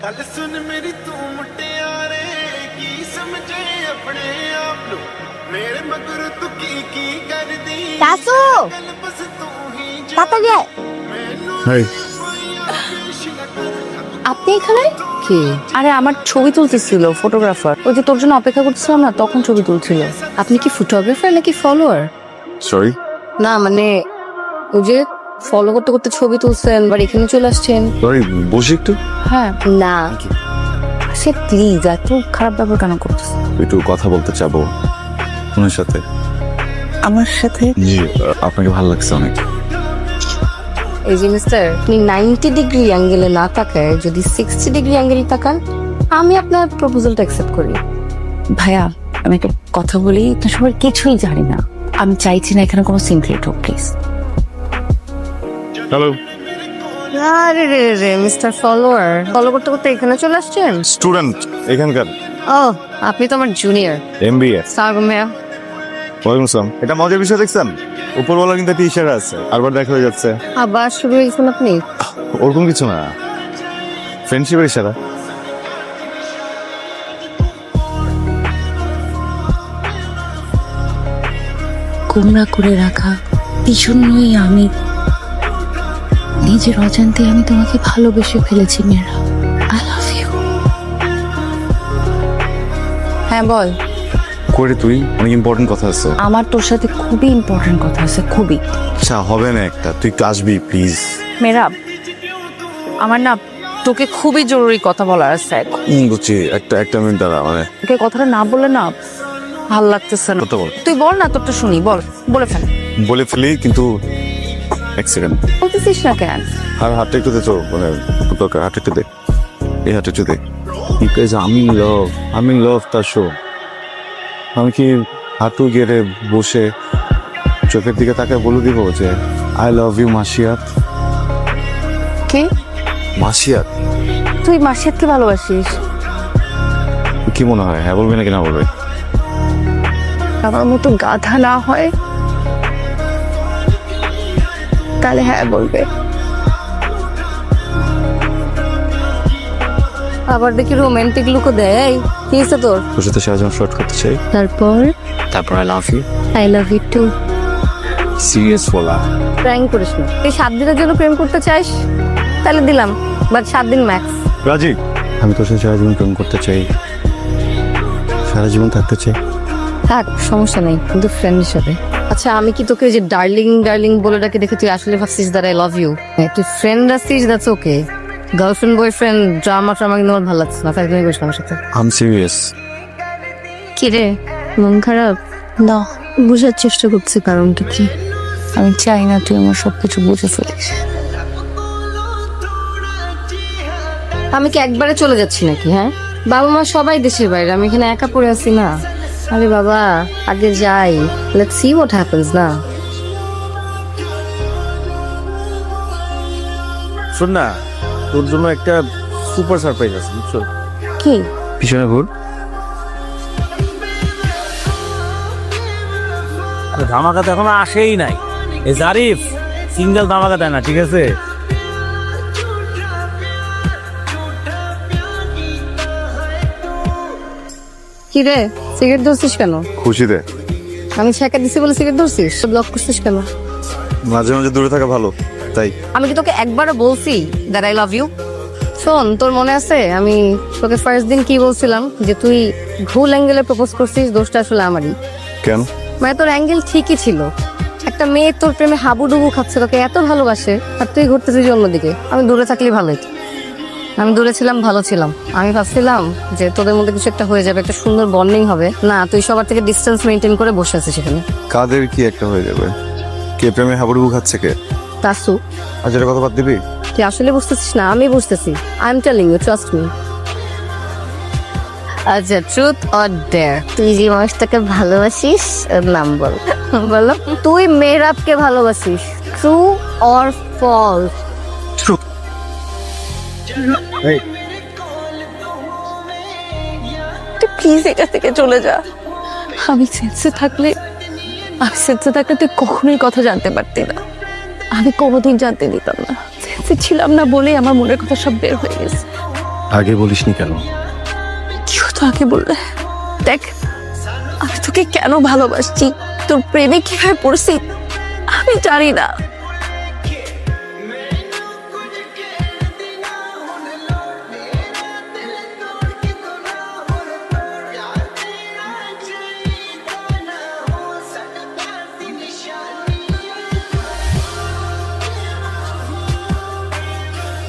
गल सुन मेरी तू मुटियारे की समझे अपने आप नु मेरे मगर तू की कर दी दासू गल बस तू ही তাড়াতাড়ি আয়। হাই আপনি এখানে কি আরে আমার ছবি তুলতেছিল ফটোগ্রাফার, ওই যে তোর জন্য অপেক্ষা করতেছিলাম না, তখন ছবি তুলছিল। আপনি কি ফটোগ্রাফার নাকি ফলোয়ার? সরি না মানে ওই যে ফলো করতে করতে ছবি তুলছেন আর এখানে চলে আসছেন। সরি বসে একটু হ্যাঁ না সে প্লিজ এত খারাপ ব্যবহার কেন করতেছ? একটু কথা বলতে চাবো তোমার সাথে। আমার সাথে জি আপনাকে ভালো লাগছে অনেক। এই যে মিস্টার, আপনি 90 ডিগ্রি অ্যাঙ্গেলে না তাকায় যদি 60 ডিগ্রি অ্যাঙ্গেলে তাকান, আমি আপনার প্রপোজালটা অ্যাকসেপ্ট করি। ভাইয়া আমি একটা কথা বলি, তো সবার কিছুই জানি না, আমি চাইছি না এখানে কোনো সিক্রেট হোক প্লিজ। হ্যালো আরে রে রে মিস্টার ফলোয়ার, ফলো করতে করতে এখানে চলে আসছেন? স্টুডেন্ট এখানকার ও আপনি তো আমার জুনিয়র। এমবিএ। সালাম ভাইয়া। ওয়ালাইকুম আসসালাম। এটা মজার বিষয় দেখছেন, উপরওয়ালা কিন্তু একটা ইশারা আছে, আরবার দেখা হয়ে যাচ্ছে। আবার শুরু হয়েছেন আপনি? ওরকম কিছু না, ফ্রেন্ডশিপের ইশারা। গোমরা করে রাখা এই জন্যই আমি নিজের অজান্তে আমি তোমাকে ভালোবেসে ফেলেছি মেয়েরা। I love you. হ্যাঁ বল। করে তুই অনেক ইম্পর্টেন্ট কথা আছে। আমার তোর সাথে খুবই ইম্পর্টেন্ট কথা আছে, খুবই। আচ্ছা হবে না একটা, তুই একটু আসবি প্লিজ। মেরা আমার না তোকে খুবই জরুরি কথা বলার আছে। বুঝছি, একটা মিনিট দাঁড়া, মানে তোকে কথাটা না বলে না ভাল লাগতেছে না। কথা বল। তুই বল না, তোরটা শুনি, বল, বলে ফেল। বলে ফেলি কিন্তু এক সেকেন্ড। বলতেছিস না কেন? আর হাতটা একটু দে তো, মানে দরকার, হাতটা একটু দে, এই হাতটা একটু দে। বিকজ আমি লাভ তার শো। আমি কি হাঁটু গেড়ে বসে চোখের দিকে তাকে বলে দিব যে আই লাভ ইউ মাসিয়াত? কি মাসিয়াত? তুই মাসিয়াতকে ভালোবাসিস? কি মনে হয়, হ্যাঁ বলবে নাকি না বলবে? আমার মতো গাধা না হয় তাহলে হ্যাঁ বলবে। আবার দেখি রোমান্টিক লুকও দেয়। কি হয়েছে তোর? তোর সাথে সারা জীবন ফ্লার্ট করতে চাই। তারপর I love you. I love you too. Serious বলা। প্র্যাঙ্ক করিস না। তুই 7 দিনের জন্য প্রেম করতে চাইস তাহলে দিলাম, বাট 7 দিন ম্যাক্স। রাজি, আমি তোর সাথে সারা জীবন প্রেম করতে চাই, সারা জীবন থাকতে চাই। থাক, সমস্যা নেই, কিন্তু ফ্রেন্ড হিসাবে। আচ্ছা আমি কি তোকে যে ডার্লিং ডার্লিং বলে ডাকে দেখে তুই আসলে ভাবছিস দ্যাট আই লাভ ইউ? তুই ফ্রেন্ড আসছিস, that's okay. Girlfriend boyfriend drama trauma কিন্তু আমার ভালো লাগছে না। তাই তুমি বসলাম সাথে। I am serious. কি রে, মন খারাপ? না, বোঝার চেষ্টা করছি কারণটা কি। আমি চাই না তুই আমার সবকিছু বুঝে ফেলিস। আমি কি একবারে চলে যাচ্ছি নাকি? হ্যাঁ, বাবা মা সবাই দেশের বাইরে, আমি এখানে একা পড়ে আছি না। আরে বাবা আগে যাই, লেটস সি হোয়াট হ্যাপেন্স না। শোন না, তোর জন্য একটা সুপার সারপ্রাইজ আছে, বুঝছো? কি? পিছনে ঘুর। ধামাকা তো এখনো আসেই নাই। এই জারিফ সিঙ্গেল ধামাকা দেয় না, ঠিক আছে? কি রে, সিগারেট ধরছিস কেন? খুশিতে আমি ছেঁকা দিছি বলে সিগারেট ধরছিস? ব্লক করছিস কেন? মাঝে মাঝে দূরে থাকা ভালো, তাই। আমি কি তোকে একবারও বলছি দ্যাট আই লাভ ইউ? শোন, তোর মনে আছে আমি তোকে ফার্স্ট দিন কি বলছিলাম, যে তুই ভুল অ্যাঙ্গেলে প্রপোজ করছিস, দোষটা আসলে আমারই। কেন? মানে তোর অ্যাঙ্গেল ঠিকই ছিল, একটা মেয়ে তোর প্রেমে হাবুডুবু খাচ্ছে, তোকে এত ভালোবাসে, আর তুই ঘুরতেছিস অন্যদিকে। আমি দূরে থাকলে ভালো হতো। আমি দূরে ছিলাম, ভালো ছিলাম। আমি ভাবছিলাম যে তোদের মধ্যে কিছু একটা হয়ে যাবে, একটা সুন্দর বন্ডিং হবে। না, তুই সবার থেকে ডিস্টেন্স মেনটেন করে বসে আছিস সেখানে। কাদের কি একটা হয়ে যাবে? কে প্রেমে হাবুডুবু খাচ্ছে কে? তাসু, আজ এটা কথা বাদ দিবি? তুই আসলে বুঝতেছিস না, আমি বুঝতেছি। I am telling you, trust me. আচ্ছা, ট্রুথ অর ডেয়ার, তুই যে মানুষটাকে ভালোবাসিস ওর নাম বল। বলো, তুই মেহরাবকে ভালোবাসিস, ট্রু অর ফলস? ট্রুথ। তুই প্লিজ এটা থেকে চলে যা। আমি সেন্সে থাকলে তুই কখনোই কথা জানতে পারতি না। আমি কোনোদিন জানতে দিতাম না। সেন্সে ছিলাম না বলেই আমার মনের কথা সব বের হয়ে গেছে। আগে বলিসনি কেন? কি হতো আগে বললে? দেখ, আমি তোকে কেন ভালোবাসছি, তোর প্রেমে কিভাবে পড়ছি আমি জানি না।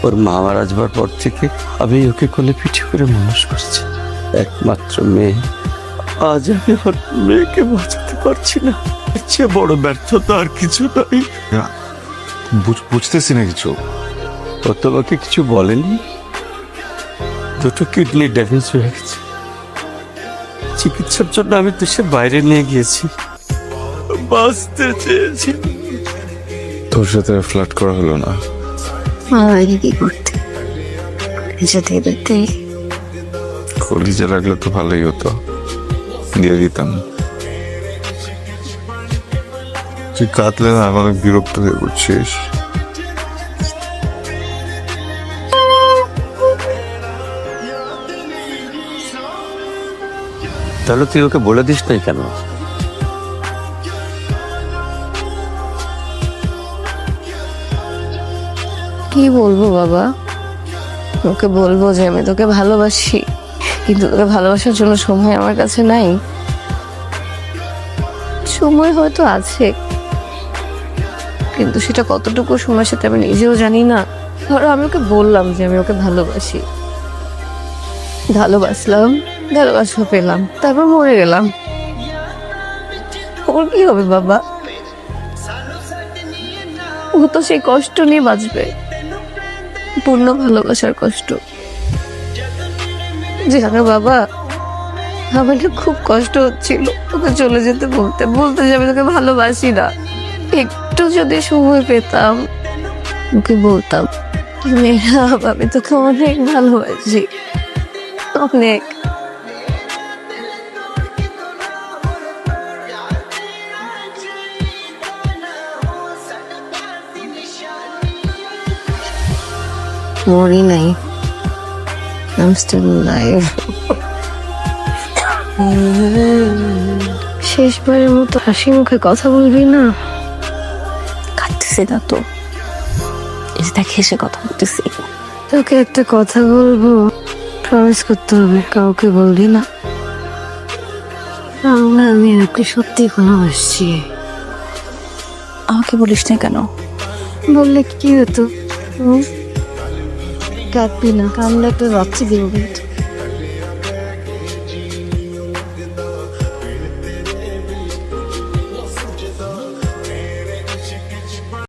ওর মা মারা যাবার পর থেকে আমি ওকে কোলে পিঠে করে মানুষ করছি, একমাত্র মেয়ে। আজ আমি ওর মেয়েকে বাঁচাতে পারছি না। এর চেয়ে বড় ব্যর্থতা আর কিছু নাই। বুঝতেছি না কিছু। ও তোমাকে কিছু বলেনি? দুটো কিডনি ড্যামেজ হয়ে গেছে, চিকিৎসার জন্য আমি দেশের বাইরে নিয়ে গিয়েছি। বাঁচতে চেয়েছি। তোর সাথে ফ্লার্ট করা হলো না? আগে কি করতে যেতে যেতে কলিজা লাগলে তো ভালোই হতো, দিয়ে দিতাম। তুই কাঁদলে না অনেক বিরক্ত হয়ে পড়ছিস। তাহলে তুই ওকে বলে দিস নাই কেন? কি বলবো বাবা? ওকে বলবো যে আমি তোকে ভালোবাসি, কিন্তু তোকে ভালোবাসার জন্য সময় আমার কাছে নাই। সময় হয়তো আছে, কিন্তু সেটা কতটুকু সময় সেটা আমি নিজেও জানি না। ধরো আমি ওকে বললাম যে আমি ওকে ভালোবাসি, ভালোবাসলাম, ভালোবাসা পেলাম, তারপর মরে গেলাম। ওর কি হবে বাবা? ও তো সেই কষ্ট নিয়ে বাঁচবে, পূর্ণ ভালোবাসার কষ্ট। জানো বাবা, আমার না খুব কষ্ট হচ্ছিল ওকে চলে যেতে, বলতে বলতে যে আমি তোকে ভালোবাসি না। একটু যদি সময় পেতাম ওকে বলতাম, মেয়েরা আমি তোকে অনেক ভালোবাসি, অনেক। মরি নাই, I'm still alive. শেষবারের মতো হাসি মুখে কথা বলবি না? কাটতেছি না তো, এই যে দেখ হেসে কথা বলতেছি। তোকে একটা কথা বলবো, প্রমিস করতে হবে, কাউকে বলবি না। আমি ওকে সত্যি ভালোবাসছি। আমাকে বলিস না কেন? বললে কি হতো? কাঁদবি না, কান্না একটা বাচ্চা দিব কিন্তু।